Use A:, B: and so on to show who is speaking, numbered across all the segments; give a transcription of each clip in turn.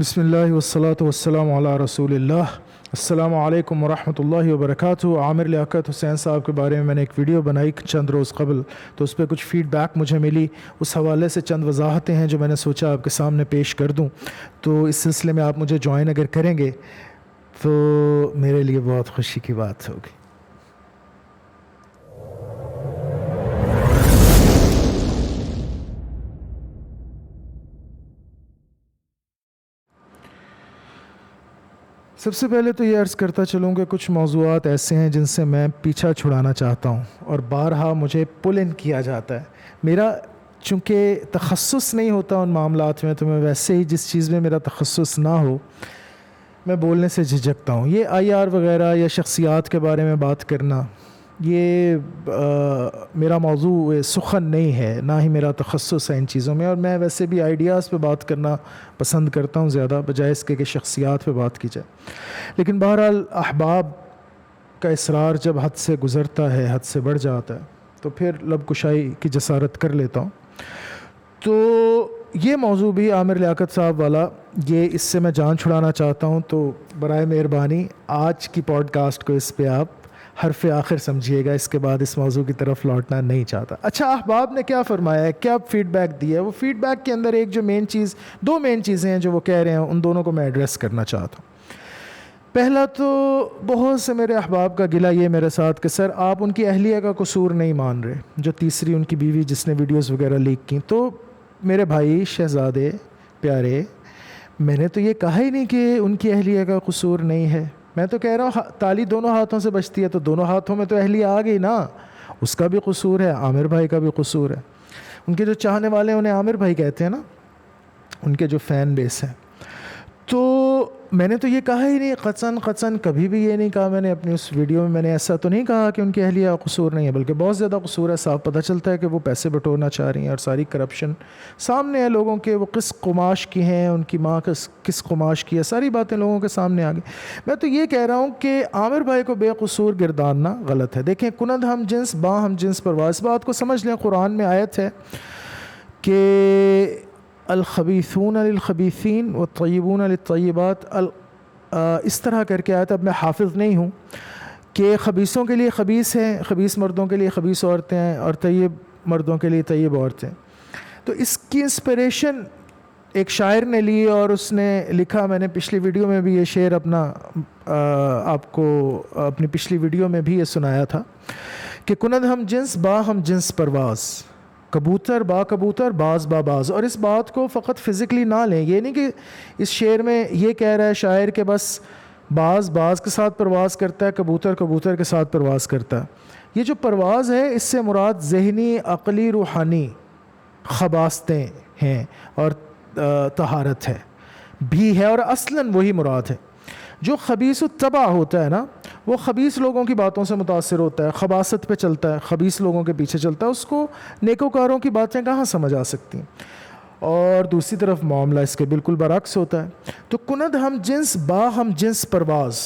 A: بسم اللہ والصلاة والسلام علی رسول اللہ۔ السلام علیکم ورحمۃ اللہ وبرکاتہ۔ عامر لیاقت حسین صاحب کے بارے میں نے ایک ویڈیو بنائی چند روز قبل، تو اس پہ کچھ فیڈ بیک مجھے ملی، اس حوالے سے چند وضاحتیں ہیں جو میں نے سوچا آپ کے سامنے پیش کر دوں۔ تو اس سلسلے میں آپ مجھے جوائن اگر کریں گے تو میرے لیے بہت خوشی کی بات ہوگی۔ سب سے پہلے تو یہ عرض کرتا چلوں کہ کچھ موضوعات ایسے ہیں جن سے میں پیچھا چھڑانا چاہتا ہوں اور بارہا مجھے پل ان کیا جاتا ہے۔ میرا چونکہ تخصص نہیں ہوتا ان معاملات میں، تو میں ویسے ہی جس چیز میں میرا تخصص نہ ہو میں بولنے سے جھجکتا ہوں۔ یہ آئی آر وغیرہ یا شخصیات کے بارے میں بات کرنا، یہ میرا موضوع سخن نہیں ہے، نہ ہی میرا تخصص ہے ان چیزوں میں، اور میں ویسے بھی آئیڈیاز پہ بات کرنا پسند کرتا ہوں زیادہ، بجائے اس کے کہ شخصیات پہ بات کی جائے۔ لیکن بہرحال احباب کا اصرار جب حد سے گزرتا ہے، حد سے بڑھ جاتا ہے، تو پھر لب کشائی کی جسارت کر لیتا ہوں۔ تو یہ موضوع بھی عامر لیاقت صاحب والا، یہ اس سے میں جان چھڑانا چاہتا ہوں، تو برائے مہربانی آج کی پوڈ کاسٹ کو اس پہ آپ حرف آخر سمجھیے گا، اس کے بعد اس موضوع کی طرف لوٹنا نہیں چاہتا۔ اچھا، احباب نے کیا فرمایا ہے، کیا فیڈ بیک دیا ہے؟ وہ فیڈ بیک کے اندر ایک جو دو مین چیزیں ہیں جو وہ کہہ رہے ہیں، ان دونوں کو میں ایڈریس کرنا چاہتا ہوں۔ پہلا تو بہت سے میرے احباب کا گلہ یہ میرے ساتھ کہ سر آپ ان کی اہلیہ کا قصور نہیں مان رہے، جو تیسری ان کی بیوی جس نے ویڈیوز وغیرہ لیک کی۔ تو میرے بھائی شہزادے پیارے، میں نے تو یہ کہا ہی نہیں کہ ان کی اہلیہ کا قصور نہیں ہے۔ میں تو کہہ رہا ہوں تالی دونوں ہاتھوں سے بجتی ہے، تو دونوں ہاتھوں میں تو اہلیہ آ گئی نا، اس کا بھی قصور ہے، عامر بھائی کا بھی قصور ہے۔ ان کے جو چاہنے والے انہیں عامر بھائی کہتے ہیں نا، ان کے جو فین بیس ہیں۔ تو میں نے تو یہ کہا ہی نہیں، قطعاً کبھی بھی یہ نہیں کہا میں نے اپنی اس ویڈیو میں نے ایسا تو نہیں کہا کہ ان کی اہلیہ کا قصور نہیں ہے، بلکہ بہت زیادہ قصور ہے۔ صاف پتہ چلتا ہے کہ وہ پیسے بٹورنا چاہ رہی ہیں، اور ساری کرپشن سامنے ہے لوگوں کے، وہ کس قماش کی ہیں، ان کی ماں کس قماش کی ہے، ساری باتیں لوگوں کے سامنے آ گئی۔ میں تو یہ کہہ رہا ہوں کہ عامر بھائی کو بے قصور گرداننا غلط ہے۔ دیکھیں، کند ہم جنس با ہم جنس پرواز، اس بات کو سمجھ لیں، قرآن میں آیت ہے کہ الخبیثون للخبیثین والطیبون للطیبات، اس طرح کر کے آیت، اب میں حافظ نہیں ہوں، کہ خبیثوں کے لیے خبیث ہیں، خبیث مردوں کے لیے خبیث عورتیں ہیں، اور طیب مردوں کے لیے طیب عورتیں۔ تو اس کی انسپریشن ایک شاعر نے لی، اور اس نے لکھا، میں نے پچھلی ویڈیو میں بھی یہ شعر آپ کو اپنی پچھلی ویڈیو میں بھی یہ سنایا تھا کہ کند ہم جنس با ہم جنس پرواز، کبوتر با کبوتر باز با باز۔ اور اس بات کو فقط فزیکلی نہ لیں، یہ نہیں کہ اس شعر میں یہ کہہ رہا ہے شاعر کہ بس باز کے ساتھ پرواز کرتا ہے، کبوتر کے ساتھ پرواز کرتا ہے۔ یہ جو پرواز ہے، اس سے مراد ذہنی، عقلی، روحانی خباستیں ہیں، اور طہارت ہے بھی ہے، اور اصلاً وہی مراد ہے۔ جو خبیث الطبع ہوتا ہے نا، وہ خبیث لوگوں کی باتوں سے متاثر ہوتا ہے، خباثت پہ چلتا ہے، خبیث لوگوں کے پیچھے چلتا ہے، اس کو نیکوکاروں کی باتیں کہاں سمجھ آ سکتی ہیں۔ اور دوسری طرف معاملہ اس کے بالکل برعکس ہوتا ہے۔ تو کند ہم جنس با ہم جنس پرواز،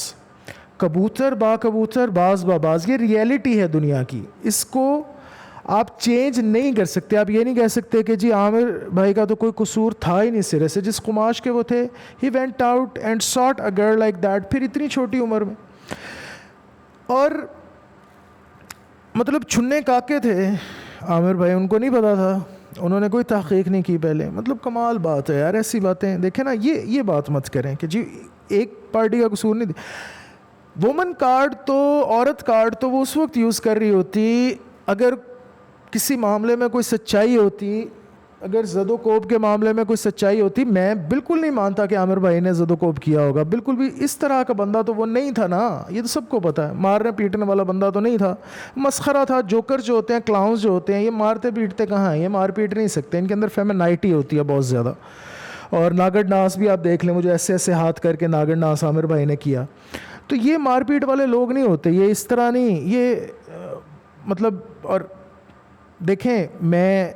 A: کبوتر با کبوتر باز با باز، یہ ریئلٹی ہے دنیا کی، اس کو آپ چینج نہیں کر سکتے۔ آپ یہ نہیں کہہ سکتے کہ جی عامر بھائی کا تو کوئی قصور تھا ہی نہیں سرے سے، جس قماش کے وہ تھے، he went out and sat a girl like that, پھر اتنی چھوٹی عمر میں۔ اور مطلب چھنے کاکے تھے عامر بھائی، ان کو نہیں پتا تھا، انہوں نے کوئی تحقیق نہیں کی پہلے۔ مطلب کمال بات ہے یار، ایسی باتیں دیکھیں نا، یہ بات مت کریں کہ جی ایک پارٹی کا قصور نہیں تھی۔ وومن کارڈ تو، عورت کارڈ تو وہ اس وقت یوز کر رہی ہوتی اگر کسی معاملے میں کوئی سچائی ہوتی، اگر زد و کوب کے معاملے میں کوئی سچائی ہوتی۔ میں بالکل نہیں مانتا کہ عامر بھائی نے زد و کوب کیا ہوگا، بالکل بھی اس طرح کا بندہ تو وہ نہیں تھا نا، یہ تو سب کو پتہ ہے۔ مارنے پیٹنے والا بندہ تو نہیں تھا، مسخرہ تھا۔ جوکر جو ہوتے ہیں، کلاؤنز جو ہوتے ہیں، یہ مارتے پیٹتے کہاں ہیں، یہ مار پیٹ نہیں سکتے، ان کے اندر فیمنائٹی ہوتی ہے بہت زیادہ۔ اور ناگڑ ناس بھی آپ دیکھ لیں، مجھے ایسے ہاتھ کر کے ناگڑ ناس عامر بھائی نے کیا، تو یہ مار پیٹ والے لوگ نہیں ہوتے، یہ اس طرح نہیں، یہ مطلب۔ اور دیکھیں، میں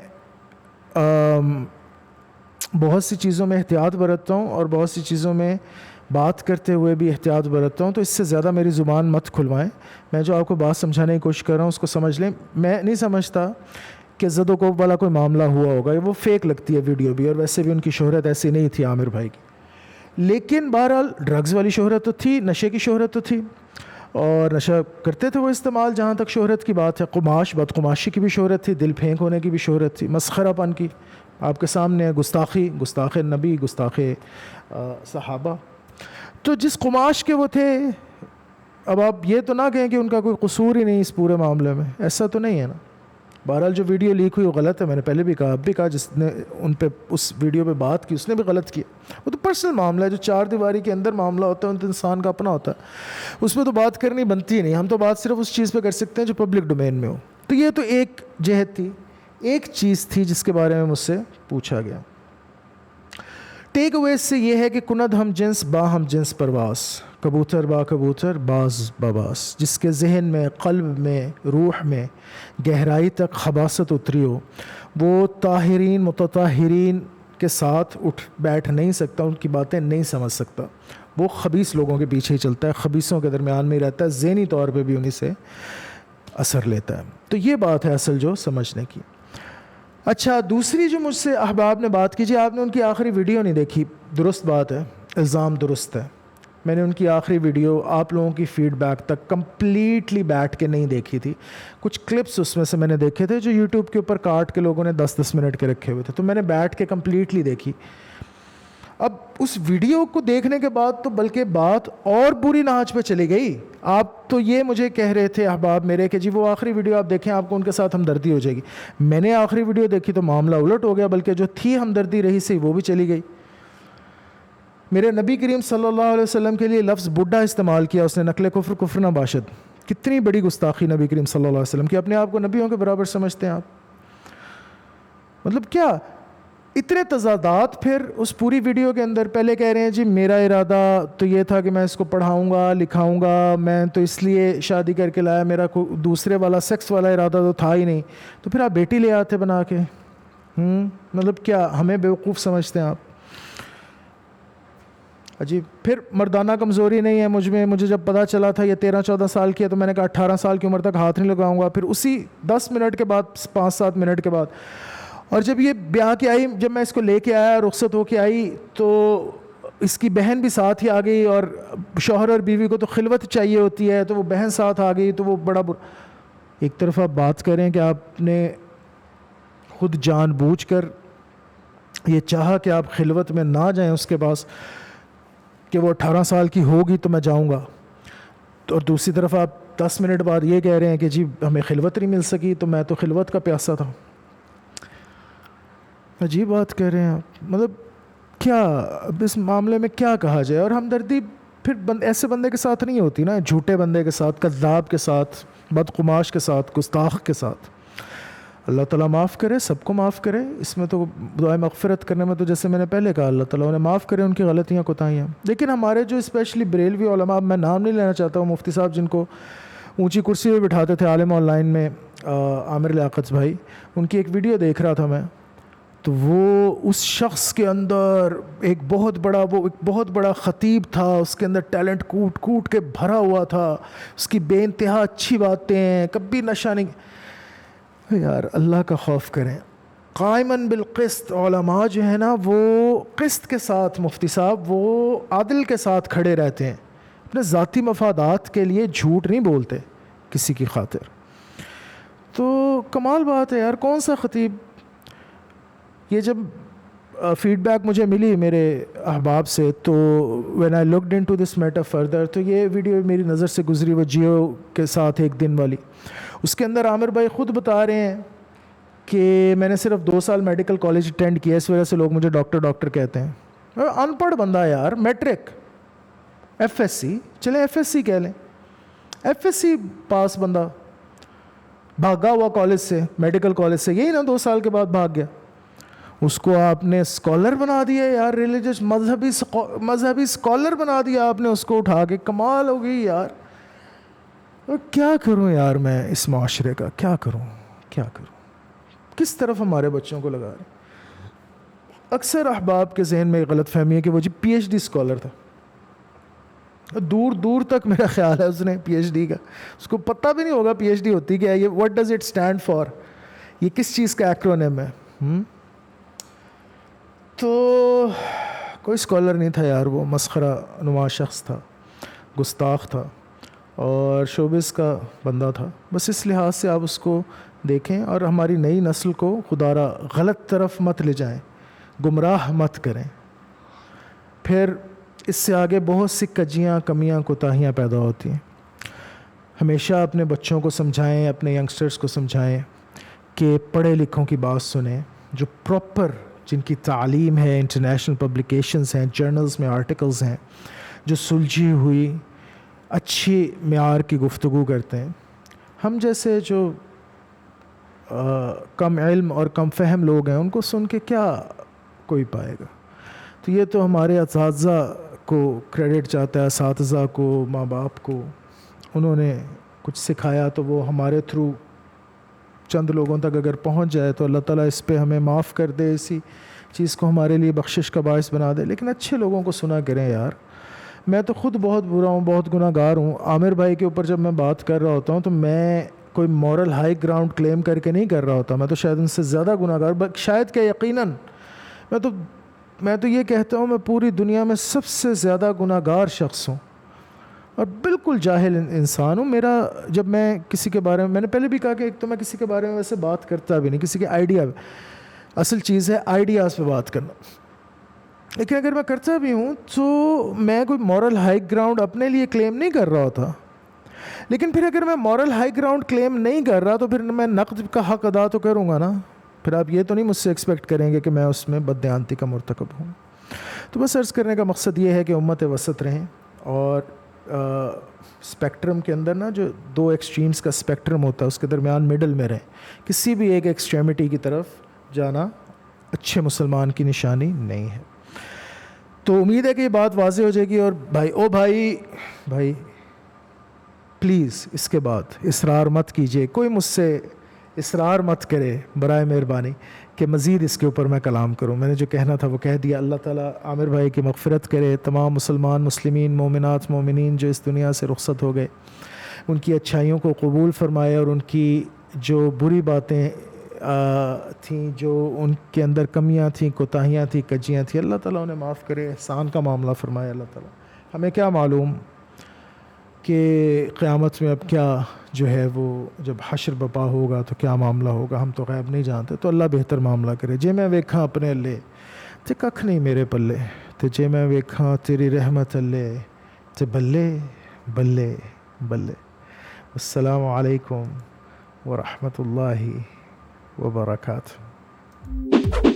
A: بہت سی چیزوں میں احتیاط برتتا ہوں، اور بہت سی چیزوں میں بات کرتے ہوئے بھی احتیاط برتتا ہوں، تو اس سے زیادہ میری زبان مت کھلوائیں۔ میں جو آپ کو بات سمجھانے کی کوشش کر رہا ہوں اس کو سمجھ لیں۔ میں نہیں سمجھتا کہ زد و کوب والا کوئی معاملہ ہوا ہوگا، وہ فیک لگتی ہے ویڈیو بھی، اور ویسے بھی ان کی شہرت ایسی نہیں تھی عامر بھائی کی۔ لیکن بہرحال ڈرگز والی شہرت تو تھی, نشے کی شہرت تو تھی, اور نشہ کرتے تھے وہ استعمال. جہاں تک شہرت کی بات ہے, بدقماشی کی بھی شہرت تھی, دل پھینک ہونے کی بھی شہرت تھی, مسخرہ پن کی آپ کے سامنے ہے, گستاخ نبی, گستاخ صحابہ. تو جس قماش کے وہ تھے, اب آپ یہ تو نہ کہیں کہ ان کا کوئی قصور ہی نہیں اس پورے معاملے میں, ایسا تو نہیں ہے نا. بہرحال جو ویڈیو لیک ہوئی وہ غلط ہے, میں نے پہلے بھی کہا, اب بھی کہا, جس نے ان پہ اس ویڈیو پہ بات کی اس نے بھی غلط کیا. وہ تو پرسنل معاملہ ہے, جو چار دیواری کے اندر معاملہ ہوتا ہے ان تو انسان کا اپنا ہوتا ہے, اس پہ تو بات کرنی بنتی ہی نہیں. ہم تو بات صرف اس چیز پہ کر سکتے ہیں جو پبلک ڈومین میں ہو. تو یہ تو ایک جہت تھی, ایک چیز تھی جس کے بارے میں مجھ سے پوچھا گیا. ٹیک اوے سے یہ ہے کہ کند ہم جنس با ہم جنس پرواز, کبوتر با کبوتر باز بباز, جس کے ذہن میں, قلب میں, روح میں گہرائی تک خباثت اتری ہو, وہ طاہرین متطہرین کے ساتھ اٹھ بیٹھ نہیں سکتا, ان کی باتیں نہیں سمجھ سکتا. وہ خبیث لوگوں کے پیچھے ہی چلتا ہے, خبیثوں کے درمیان میں ہی رہتا ہے, ذہنی طور پہ بھی انہی سے اثر لیتا ہے. تو یہ بات ہے اصل جو سمجھنے کی. اچھا, دوسری جو مجھ سے احباب نے بات کی, جی آپ نے ان کی آخری ویڈیو نہیں دیکھی, درست بات ہے, الزام درست ہے. میں نے ان کی آخری ویڈیو آپ لوگوں کی فیڈ بیک تک کمپلیٹلی بیٹھ کے نہیں دیکھی تھی. کچھ کلپس اس میں سے میں نے دیکھے تھے جو یوٹیوب کے اوپر کاٹ کے لوگوں نے 10-10 منٹ کے رکھے ہوئے تھے, تو میں نے بیٹھ کے کمپلیٹلی دیکھی. اب اس ویڈیو کو دیکھنے کے بعد تو بلکہ بات اور بری ناچ پہ چلی گئی. آپ تو یہ مجھے کہہ رہے تھے احباب میرے کہ جی وہ آخری ویڈیو آپ دیکھیں, آپ کو ان کے ساتھ ہمدردی ہو جائے گی. میں نے آخری ویڈیو دیکھی تو معاملہ الٹ ہو گیا, بلکہ جو تھی ہمدردی رہی سی وہ بھی چلی گئی. میرے نبی کریم صلی اللہ علیہ وسلم کے لیے لفظ بڈھا استعمال کیا اس نے, نقل کفر کفر نہ باشد. کتنی بڑی گستاخی نبی کریم صلی اللہ علیہ وسلم کی. اپنے آپ کو نبیوں کے برابر سمجھتے ہیں آپ, مطلب کیا اتنے تضادات. پھر اس پوری ویڈیو کے اندر پہلے کہہ رہے ہیں جی میرا ارادہ تو یہ تھا کہ میں اس کو پڑھاؤں گا لکھاؤں گا, میں تو اس لیے شادی کر کے لایا, میرا کوئی دوسرے والا سیکس والا ارادہ تو تھا ہی نہیں. تو پھر آپ بیٹی لے آتے بنا کے, مطلب کیا ہمیں بیوقوف سمجھتے ہیں آپ؟ عجیب. پھر مردانہ کمزوری نہیں ہے مجھ میں, مجھے جب پتہ چلا تھا یہ 13-14 سال کی ہے تو میں نے کہا 18 سال کی عمر تک ہاتھ نہیں لگاؤں گا. پھر اسی 10 منٹ کے بعد 5-7 منٹ کے بعد, اور جب یہ بیاہ کے آئی, جب میں اس کو لے کے آیا رخصت ہو کے آئی تو اس کی بہن بھی ساتھ ہی آ گئی, اور شوہر اور بیوی کو تو خلوت چاہیے ہوتی ہے, تو وہ بہن ساتھ آ گئی, تو وہ بڑا ایک طرف آپ بات کریں کہ آپ نے خود جان بوجھ کر یہ چاہا کہ آپ خلوت میں نہ جائیں اس کے پاس, کہ وہ 18 سال کی ہوگی تو میں جاؤں گا, تو اور دوسری طرف آپ 10 منٹ بعد یہ کہہ رہے ہیں کہ جی ہمیں خلوت نہیں مل سکی تو میں تو خلوت کا پیاسا تھا. عجیب بات کہہ رہے ہیں آپ. مطلب کیا اب اس معاملے میں کیا کہا جائے؟ اور ہمدردی پھر ایسے بندے کے ساتھ نہیں ہوتی نا, جھوٹے بندے کے ساتھ, کذاب کے ساتھ, بدقماش کے ساتھ, گستاخ کے ساتھ. اللہ تعالیٰ معاف کرے, سب کو معاف کرے. اس میں تو دعائے مغفرت کرنے میں تو جیسے میں نے پہلے کہا اللہ تعالیٰ انہیں معاف کرے ان کی غلطیاں کوتاہیاں. لیکن ہمارے جو اسپیشلی بریلوی علماء, میں نام نہیں لینا چاہتا ہوں, مفتی صاحب جن کو اونچی کرسی پہ بٹھاتے تھے عالم آن لائن میں, عامر لیاقت بھائی, ان کی ایک ویڈیو دیکھ رہا تھا میں, تو وہ اس شخص کے اندر ایک بہت بڑا خطیب تھا, اس کے اندر ٹیلنٹ کوٹ کے بھرا ہوا تھا, اس کی بے انتہا اچھی باتیں, کبھی نشہ نہیں. یار اللہ کا خوف کریں. قائماً بالقسط, علماء جو ہے نا وہ قسط کے ساتھ, مفتی صاحب وہ عادل کے ساتھ کھڑے رہتے ہیں, اپنے ذاتی مفادات کے لیے جھوٹ نہیں بولتے کسی کی خاطر. تو کمال بات ہے یار, کون سا خطیب. یہ جب فیڈ بیک مجھے ملی میرے احباب سے, تو when I looked into this matter further, تو یہ ویڈیو میری نظر سے گزری, وہ جیو کے ساتھ ایک دن والی. اس کے اندر عامر بھائی خود بتا رہے ہیں کہ میں نے صرف 2 سال میڈیکل کالج اٹینڈ کیا, اس وجہ سے لوگ مجھے ڈاکٹر کہتے ہیں. ان پڑھ بندہ یار, میٹرک, ایف ایس سی, چلیں ایف ایس سی کہہ لیں, ایف ایس سی پاس بندہ, بھاگا ہوا کالج سے, میڈیکل کالج سے, یہی نا 2 سال کے بعد بھاگ گیا. اس کو آپ نے اسکالر بنا دیا یار, ریلیجس مذہبی اسکالر بنا دیا آپ نے اس کو اٹھا کے. کمال ہو گئی یار. کیا کروں یار میں اس معاشرے کا, کیا کروں, کس طرف ہمارے بچوں کو لگا رہے. اکثر احباب کے ذہن میں غلط فہمی ہے کہ وہ جی پی ایچ ڈی اسکالر تھا. دور تک میرا خیال ہے اس نے پی ایچ ڈی کا, اس کو پتہ بھی نہیں ہوگا پی ایچ ڈی ہوتی کیا ہے, یہ what does it stand for, یہ کس چیز کا ایکرونیم ہے. تو کوئی اسکالر نہیں تھا یار، وہ مسخرہ نما شخص تھا، گستاخ تھا اور شوبز کا بندہ تھا. بس اس لحاظ سے آپ اس کو دیکھیں اور ہماری نئی نسل کو خدا را غلط طرف مت لے جائیں، گمراہ مت کریں. پھر اس سے آگے بہت سی کجیاں، کمیاں، کوتاہیاں پیدا ہوتی ہیں. ہمیشہ اپنے بچوں کو سمجھائیں، اپنے ینگسٹرز کو سمجھائیں کہ پڑھے لکھوں کی بات سنیں، جو پراپر، جن کی تعلیم ہے، انٹرنیشنل پبلیکیشنز ہیں، جرنلز میں آرٹیکلز ہیں، جو سلجھی ہوئی اچھی معیار کی گفتگو کرتے ہیں. ہم جیسے جو کم علم اور کم فہم لوگ ہیں ان کو سن کے کیا کوئی پائے گا. تو یہ تو ہمارے اساتذہ کو کریڈٹ جاتا ہے، اساتذہ کو، ماں باپ کو. انہوں نے کچھ سکھایا تو وہ ہمارے تھرو چند لوگوں تک اگر پہنچ جائے تو اللہ تعالیٰ اس پہ ہمیں معاف کر دے، اسی چیز کو ہمارے لیے بخشش کا باعث بنا دے. لیکن اچھے لوگوں کو سنا کریں یار. میں تو خود بہت برا ہوں، بہت گناہ گار ہوں. عامر بھائی کے اوپر جب میں بات کر رہا ہوتا ہوں تو میں کوئی مورل ہائی گراؤنڈ کلیم کر کے نہیں کر رہا ہوتا. میں تو شاید ان سے زیادہ گناہ گار، شاید کہ یقیناً میں تو یہ کہتا ہوں میں پوری دنیا میں سب سے زیادہ گناہ گار شخص ہوں اور بالکل جاہل انسان ہوں. میرا جب میں کسی کے بارے میں نے پہلے بھی کہا کہ ایک تو میں کسی کے بارے میں ویسے بات کرتا بھی نہیں، کسی کے آئیڈیا، اصل چیز ہے آئیڈیاز پہ بات کرنا. لیکن اگر میں کرتا بھی ہوں تو میں کوئی مورل ہائی گراؤنڈ اپنے لیے کلیم نہیں کر رہا ہوتا. لیکن پھر اگر میں مورل ہائی گراؤنڈ کلیم نہیں کر رہا تو پھر میں نقد کا حق ادا تو کروں گا نا. پھر آپ یہ تو نہیں مجھ سے ایکسپیکٹ کریں گے کہ میں اس میں بددیانتی کا مرتکب ہوں. تو بس عرض کرنے کا مقصد یہ ہے کہ امت وسط رہیں اور اسپیکٹرم کے اندر نا جو دو ایکسٹریمز کا اسپیکٹرم ہوتا ہے اس کے درمیان مڈل میں رہیں. کسی بھی ایک ایکسٹریمٹی کی طرف جانا اچھے مسلمان کی نشانی نہیں ہے. تو امید ہے کہ یہ بات واضح ہو جائے گی. اور بھائی پلیز اس کے بعد اصرار مت کیجیے، کوئی مجھ سے اصرار مت کرے برائے مہربانی کہ مزید اس کے اوپر میں کلام کروں. میں نے جو کہنا تھا وہ کہہ دیا. اللہ تعالیٰ عامر بھائی کی مغفرت کرے، تمام مسلمین، مومنات، مومنین جو اس دنیا سے رخصت ہو گئے ان کی اچھائیوں کو قبول فرمائے اور ان کی جو بری باتیں تھیں، جو ان کے اندر کمیاں تھیں، کوتاہیاں تھیں، کجیاں تھیں، اللہ تعالیٰ انہیں معاف کرے، احسان کا معاملہ فرمائے. اللہ تعالیٰ ہمیں کیا معلوم کہ قیامت میں اب کیا جو ہے وہ جب حشر بپا ہوگا تو کیا معاملہ ہوگا، ہم تو غیب نہیں جانتے. تو اللہ بہتر معاملہ کرے. جے میں ویکھاں اپنے اللہ تے ککھ نہیں میرے پلے، تے جے میں ویکھاں تیری رحمت اللہ تے بلے بلے بلے. السلام علیکم ورحمۃ اللہ وبرکاتہ.